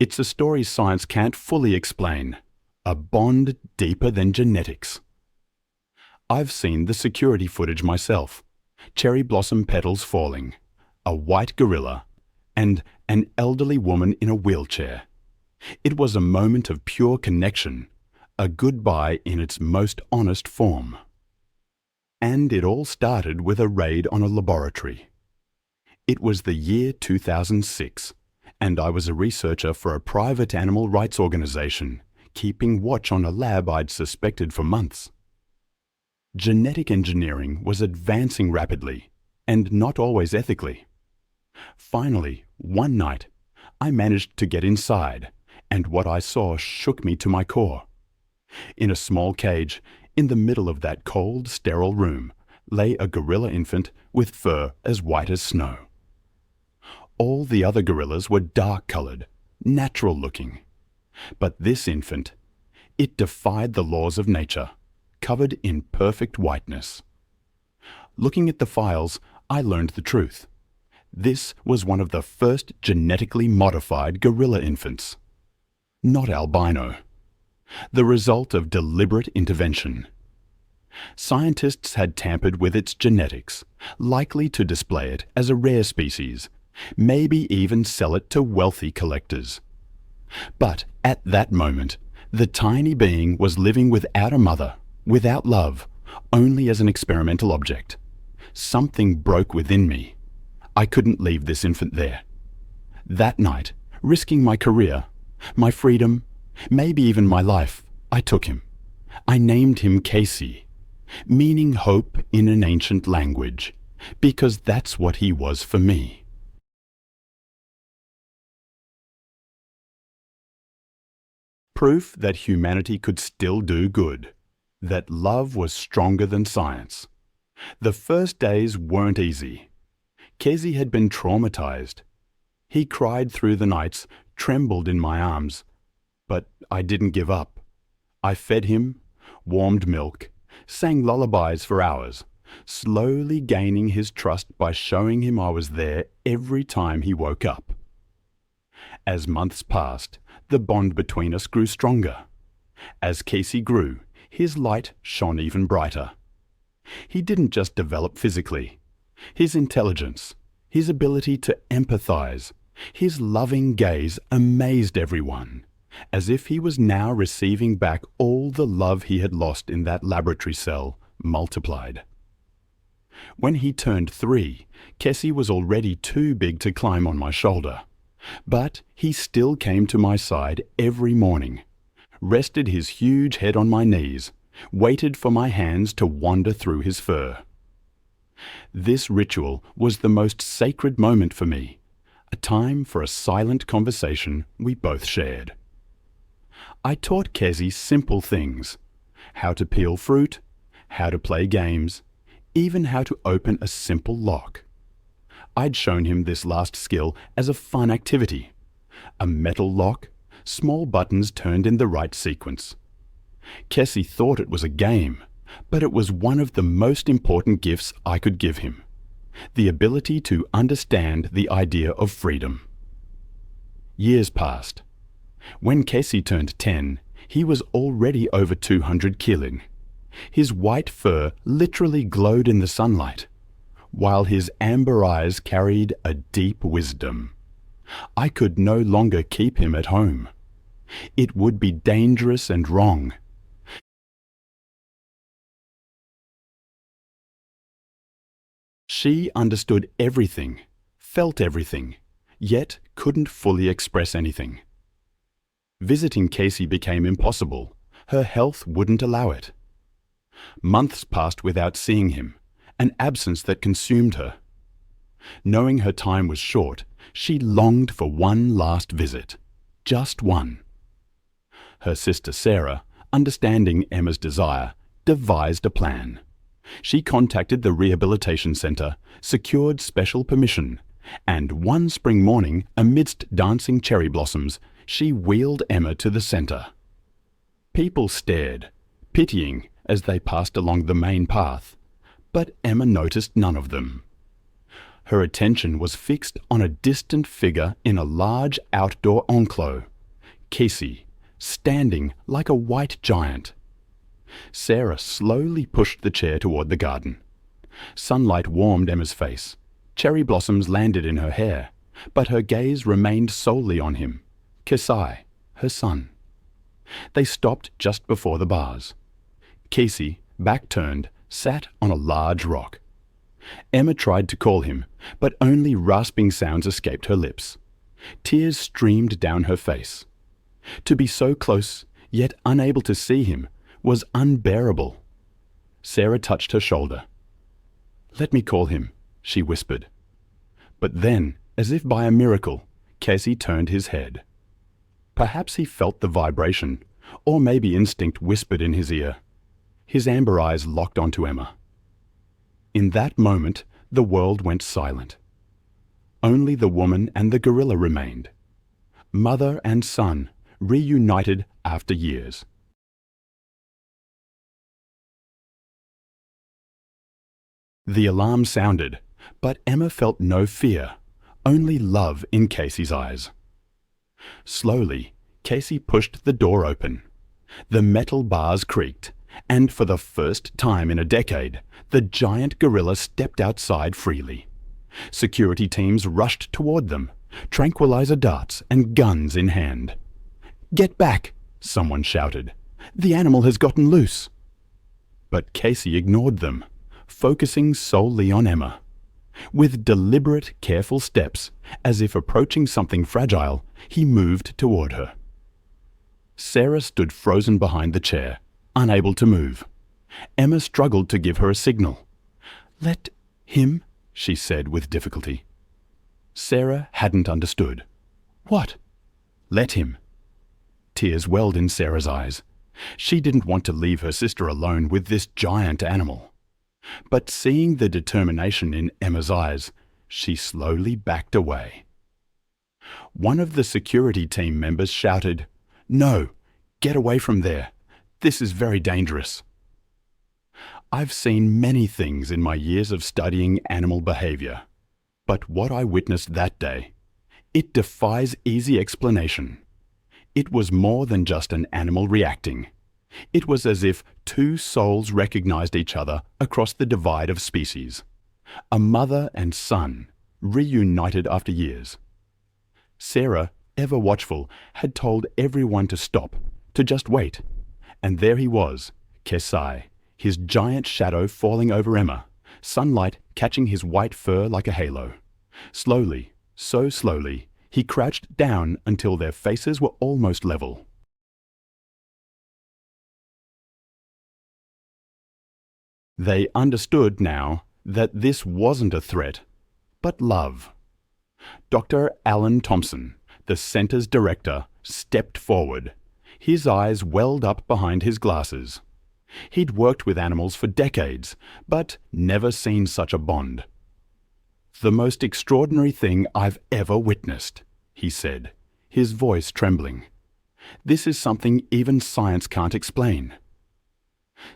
It's a story science can't fully explain. A bond deeper than genetics. I've seen the security footage myself. Cherry blossom petals falling, a white gorilla, and an elderly woman in a wheelchair. It was a moment of pure connection, a goodbye in its most honest form. And it all started with a raid on a laboratory. It was the year 2006, and I was a researcher for a private animal rights organization, keeping watch on a lab I'd suspected for months. Genetic engineering was advancing rapidly, and not always ethically. Finally, one night, I managed to get inside, and what I saw shook me to my core. In a small cage, in the middle of that cold, sterile room, lay a gorilla infant with fur as white as snow. All the other gorillas were dark-colored, natural-looking. But this infant, it defied the laws of nature, covered in perfect whiteness. Looking at the files, I learned the truth. This was one of the first genetically modified gorilla infants. Not albino. The result of deliberate intervention. Scientists had tampered with its genetics, likely to display it as a rare species, maybe even sell it to wealthy collectors. But at that moment, the tiny being was living without a mother, without love, only as an experimental object. Something broke within me. I couldn't leave this infant there. That night, risking my career, my freedom, maybe even my life, I took him. I named him Kesi, meaning hope in an ancient language, because that's what he was for me. Proof that humanity could still do good, that love was stronger than science. The first days weren't easy. Kesi had been traumatized. He cried through the nights, trembled in my arms. But I didn't give up. I fed him, warmed milk, sang lullabies for hours, slowly gaining his trust by showing him I was there every time he woke up. As months passed, the bond between us grew stronger. As Kesi grew, his light shone even brighter. He didn't just develop physically. His intelligence, his ability to empathize, his loving gaze amazed everyone, as if he was now receiving back all the love he had lost in that laboratory cell, multiplied. When he turned 3, Kesi was already too big to climb on my shoulder. But he still came to my side every morning, rested his huge head on my knees, waited for my hands to wander through his fur. This ritual was the most sacred moment for me, a time for a silent conversation we both shared. I taught Kesi simple things: how to peel fruit, how to play games, even how to open a simple lock. I'd shown him this last skill as a fun activity. A metal lock, small buttons turned in the right sequence. Kesi thought it was a game, but it was one of the most important gifts I could give him: the ability to understand the idea of freedom. Years passed. When Kesi turned 10, he was already over 200 killing. His white fur literally glowed in the sunlight, while his amber eyes carried a deep wisdom. I could no longer keep him at home. It would be dangerous and wrong. She understood everything, felt everything, yet couldn't fully express anything. Visiting Kesi became impossible. Her health wouldn't allow it. Months passed without seeing him, an absence that consumed her. Knowing her time was short, she longed for one last visit. Just one. Her sister Sarah, understanding Emma's desire, devised a plan. She contacted the Rehabilitation Center, secured special permission, and one spring morning, amidst dancing cherry blossoms, she wheeled Emma to the center. People stared, pitying, as they passed along the main path, but Emma noticed none of them. Her attention was fixed on a distant figure in a large outdoor enclos, Kesi, standing like a white giant. Sarah slowly pushed the chair toward the garden. Sunlight warmed Emma's face. Cherry blossoms landed in her hair, but her gaze remained solely on him, Kesi, her son. They stopped just before the bars. Kesi, back turned, sat on a large rock. Emma tried to call him, but only rasping sounds escaped her lips. Tears streamed down her face. To be so close, yet unable to see him, was unbearable. Sarah touched her shoulder. "Let me call him," she whispered. But then, as if by a miracle, Kesi turned his head. Perhaps he felt the vibration, or maybe instinct whispered in his ear. His amber eyes locked onto Emma. In that moment, the world went silent. Only the woman and the gorilla remained. Mother and son, reunited after years. The alarm sounded, but Emma felt no fear, only love in Kesi's eyes. Slowly, Kesi pushed the door open. The metal bars creaked, and for the first time in a decade, the giant gorilla stepped outside freely. Security teams rushed toward them, tranquilizer darts and guns in hand. "Get back!" someone shouted. "The animal has gotten loose." But Kesi ignored them, focusing solely on Emma. With deliberate, careful steps, as if approaching something fragile, he moved toward her. Sarah stood frozen behind the chair, unable to move. Emma struggled to give her a signal. "Let him," she said with difficulty. Sarah hadn't understood. "What?" "Let him." Tears welled in Sarah's eyes. She didn't want to leave her sister alone with this giant animal. But seeing the determination in Emma's eyes, she slowly backed away. One of the security team members shouted, "No, get away from there. This is very dangerous." I've seen many things in my years of studying animal behavior, but what I witnessed that day, it defies easy explanation. It was more than just an animal reacting. It was as if two souls recognized each other across the divide of species. A mother and son, reunited after years. Sarah, ever watchful, had told everyone to stop, to just wait. And there he was, Kesi, his giant shadow falling over Emma, sunlight catching his white fur like a halo. Slowly, so slowly, he crouched down until their faces were almost level. They understood now that this wasn't a threat, but love. Dr. Alan Thompson, the center's director, stepped forward. His eyes welled up behind his glasses. He'd worked with animals for decades, but never seen such a bond. "The most extraordinary thing I've ever witnessed," he said, his voice trembling. "This is something even science can't explain."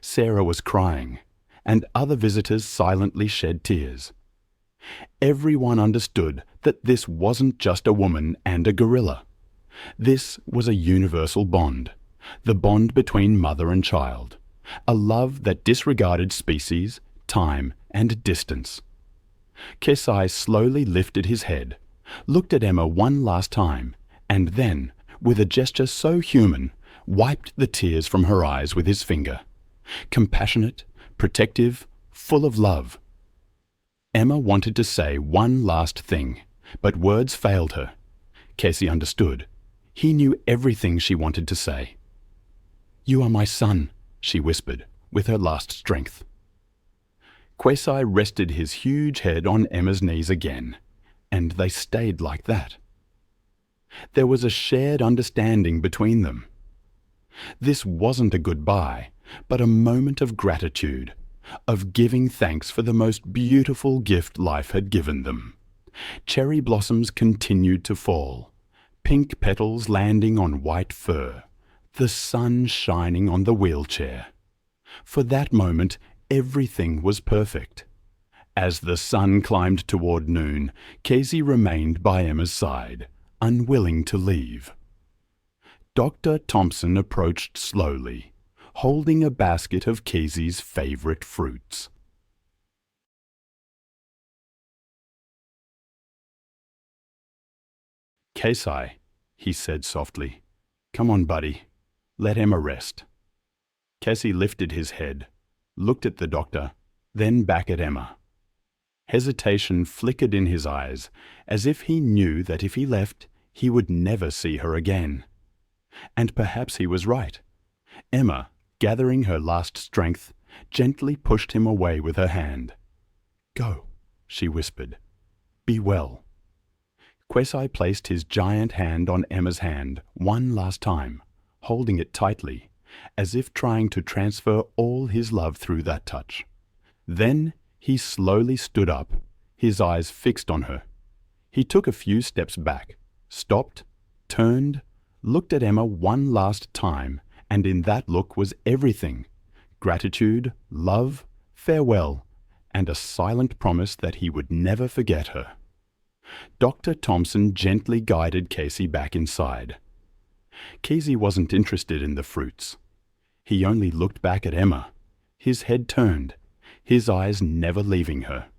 Sarah was crying, and other visitors silently shed tears. Everyone understood that this wasn't just a woman and a gorilla. This was a universal bond, the bond between mother and child, a love that disregarded species, time, and distance. Kesi slowly lifted his head, looked at Emma one last time, and then, with a gesture so human, wiped the tears from her eyes with his finger. Compassionate, protective, full of love. Emma wanted to say one last thing, but words failed her. Kesi understood. He knew everything she wanted to say. "You are my son," she whispered, with her last strength. Kesi rested his huge head on Emma's knees again, and they stayed like that. There was a shared understanding between them. This wasn't a goodbye, but a moment of gratitude, of giving thanks for the most beautiful gift life had given them. Cherry blossoms continued to fall, pink petals landing on white fur, the sun shining on the wheelchair. For that moment, everything was perfect. As the sun climbed toward noon, Kesi remained by Emma's side, unwilling to leave. Dr. Thompson approached slowly, holding a basket of Kesi's favorite fruits. "Kesi," he said softly, "come on, buddy. Let Emma rest." Kesi lifted his head, looked at the doctor, then back at Emma. Hesitation flickered in his eyes, as if he knew that if he left, he would never see her again. And perhaps he was right. Emma, gathering her last strength, gently pushed him away with her hand. "Go," she whispered. "Be well." Kesi placed his giant hand on Emma's hand one last time, holding it tightly, as if trying to transfer all his love through that touch. Then he slowly stood up, his eyes fixed on her. He took a few steps back, stopped, turned, looked at Emma one last time, and in that look was everything: gratitude, love, farewell, and a silent promise that he would never forget her. Dr. Thompson gently guided Kesi back inside. Kesi wasn't interested in the fruits. He only looked back at Emma, his head turned, his eyes never leaving her.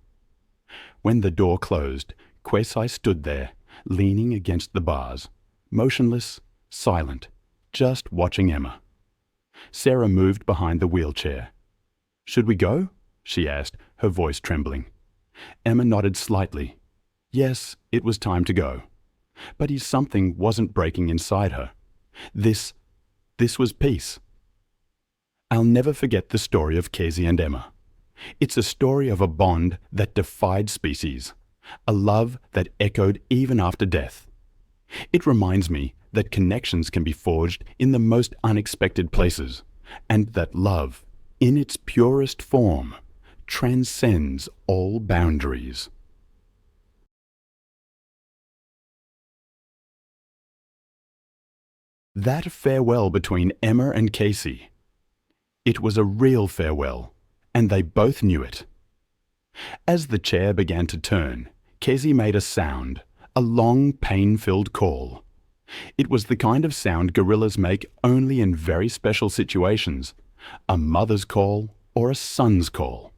When the door closed, Kesi stood there, leaning against the bars, motionless, silent, just watching Emma. Sarah moved behind the wheelchair. "Should we go?" she asked, her voice trembling. Emma nodded slightly. Yes, it was time to go. But something wasn't breaking inside her. This was peace. I'll never forget the story of Kesi and Emma. It's a story of a bond that defied species, a love that echoed even after death. It reminds me that connections can be forged in the most unexpected places, and that love, in its purest form, transcends all boundaries. That farewell between Emma and Kesi. It was a real farewell, and they both knew it. As the chair began to turn, Kesi made a sound, a long, pain-filled call. It was the kind of sound gorillas make only in very special situations, a mother's call or a son's call.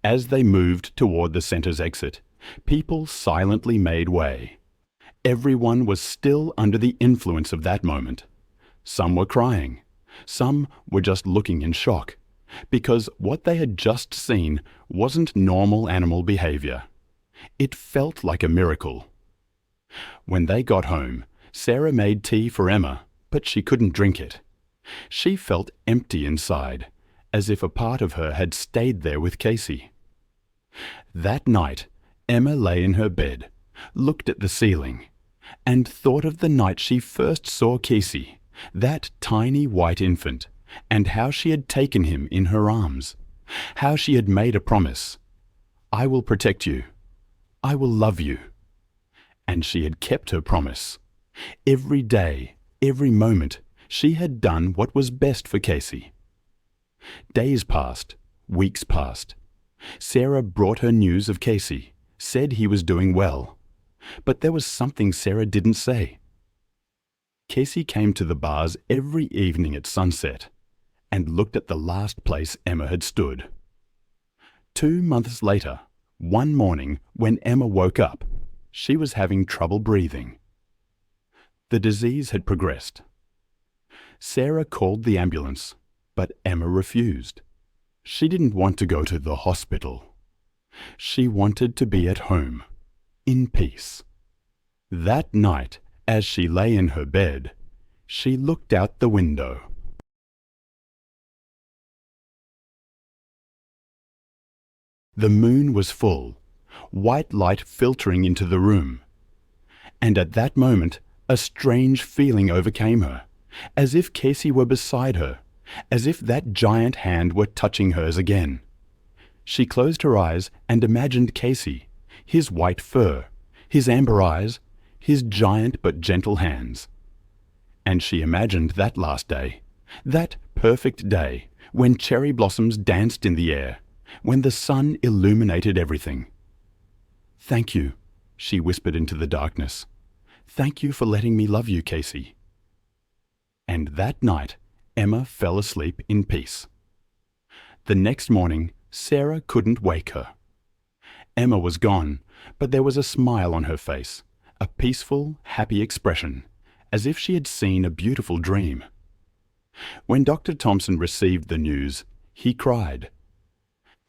As they moved toward the center's exit, people silently made way. Everyone was still under the influence of that moment. Some were crying. Some were just looking in shock, because what they had just seen wasn't normal animal behavior. It felt like a miracle. When they got home, Sarah made tea for Emma, but she couldn't drink it. She felt empty inside, as if a part of her had stayed there with Kesi. That night, Emma lay in her bed, looked at the ceiling, and thought of the night she first saw Kesi, that tiny white infant, and how she had taken him in her arms, how she had made a promise: "I will protect you. I will love you." And she had kept her promise. Every day, every moment, she had done what was best for Kesi. Days passed, weeks passed. Sarah brought her news of Kesi, said he was doing well. But there was something Sarah didn't say. Kesi came to the bars every evening at sunset and looked at the last place Emma had stood. 2 months later, one morning when Emma woke up, she was having trouble breathing. The disease had progressed. Sarah called the ambulance, but Emma refused. She didn't want to go to the hospital. She wanted to be at home, in peace. That night, as she lay in her bed, she looked out the window. The moon was full, white light filtering into the room. And at that moment, a strange feeling overcame her, as if Kesi were beside her, as if that giant hand were touching hers again. She closed her eyes and imagined Kesi, his white fur, his amber eyes, his giant but gentle hands. And she imagined that last day, that perfect day, when cherry blossoms danced in the air, when the sun illuminated everything. "Thank you," she whispered into the darkness. "Thank you for letting me love you, Kesi." And that night, Emma fell asleep in peace. The next morning, Sarah couldn't wake her. Emma was gone, but there was a smile on her face, a peaceful, happy expression, as if she had seen a beautiful dream. When Dr. Thompson received the news, he cried.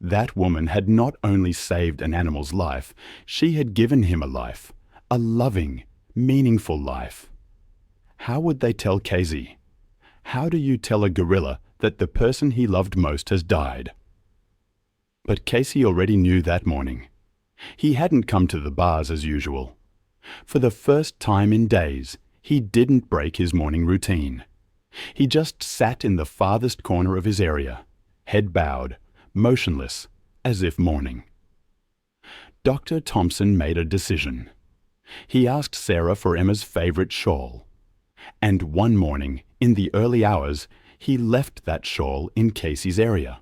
That woman had not only saved an animal's life, she had given him a life, a loving, meaningful life. How would they tell Kesi? How do you tell a gorilla that the person he loved most has died? But Kesi already knew that morning. He hadn't come to the bars as usual. For the first time in days, he didn't break his morning routine. He just sat in the farthest corner of his area, head bowed, motionless, as if mourning. Dr. Thompson made a decision. He asked Sarah for Emma's favorite shawl. And one morning, in the early hours, he left that shawl in Kesi's area.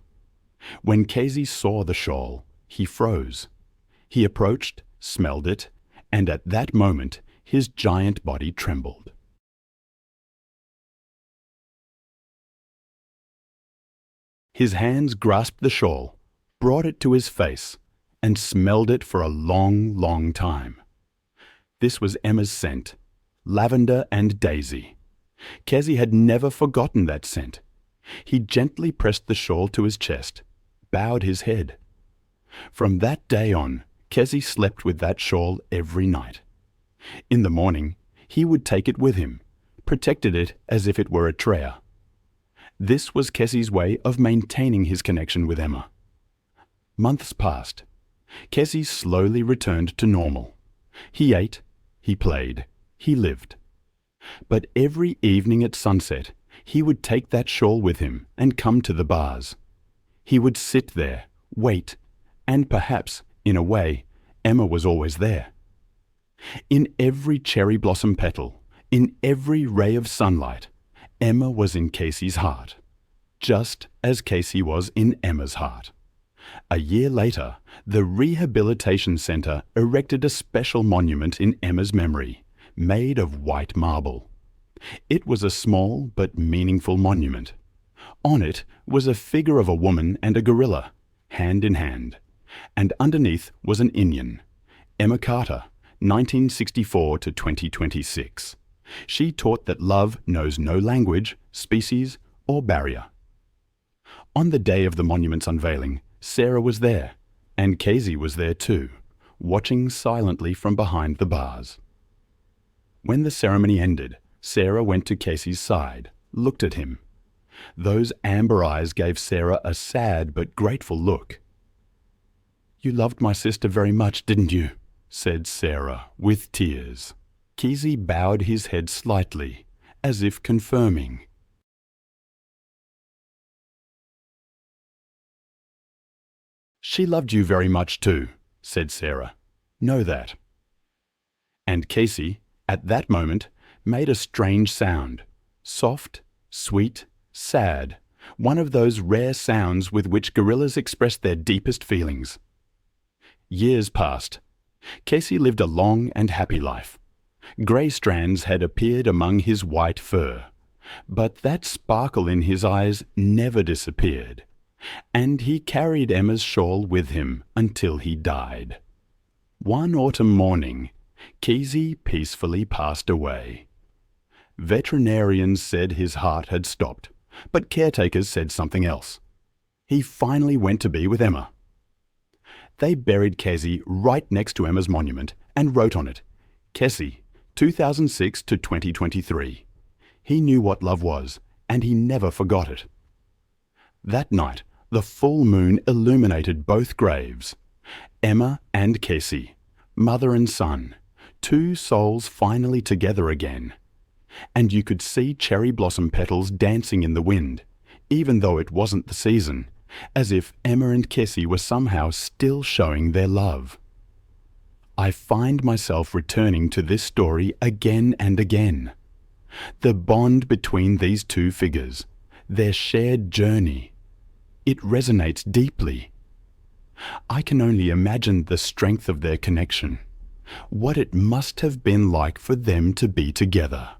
When Kesi saw the shawl, he froze. He approached, smelled it, and at that moment his giant body trembled. His hands grasped the shawl, brought it to his face, and smelled it for a long, long time. This was Emma's scent, lavender and daisy. Kesi had never forgotten that scent. He gently pressed the shawl to his chest, bowed his head. From that day on, Kesi slept with that shawl every night. In the morning, he would take it with him, protected it as if it were a treasure. This was Kesi's way of maintaining his connection with Emma. Months passed. Kesi slowly returned to normal. He ate, he played, he lived. But every evening at sunset, he would take that shawl with him and come to the bars. He would sit there, wait, and perhaps, in a way, Emma was always there. In every cherry blossom petal, in every ray of sunlight, Emma was in Kesi's heart, just as Kesi was in Emma's heart. A year later, the Rehabilitation Center erected a special monument in Emma's memory, made of white marble. It was a small but meaningful monument. On it was a figure of a woman and a gorilla, hand in hand, and underneath was an Indian, Emma Carter, 1964 to 2026. She taught that love knows no language, species, or barrier. On the day of the monument's unveiling, Sarah was there, and Kesi was there too, watching silently from behind the bars. When the ceremony ended, Sarah went to Kesi's side, looked at him. Those amber eyes gave Sarah a sad but grateful look. "You loved my sister very much, didn't you?" said Sarah, with tears. Kesi bowed his head slightly, as if confirming. "She loved you very much too," said Sarah. "Know that." And Kesi, at that moment, made a strange sound, soft, sweet, sad, one of those rare sounds with which gorillas express their deepest feelings. Years passed. Kesi lived a long and happy life. Grey strands had appeared among his white fur, but that sparkle in his eyes never disappeared, and he carried Emma's shawl with him until he died. One autumn morning, Kesi peacefully passed away. Veterinarians said his heart had stopped, but caretakers said something else. He finally went to be with Emma. They buried Kesi right next to Emma's monument and wrote on it, "Kesi, 2006 to 2023. He knew what love was, and he never forgot it." That night, the full moon illuminated both graves. Emma and Kesi, mother and son, two souls finally together again. And you could see cherry blossom petals dancing in the wind, even though it wasn't the season, as if Emma and Kesi were somehow still showing their love. I find myself returning to this story again and again. The bond between these two figures, their shared journey, it resonates deeply. I can only imagine the strength of their connection, what it must have been like for them to be together.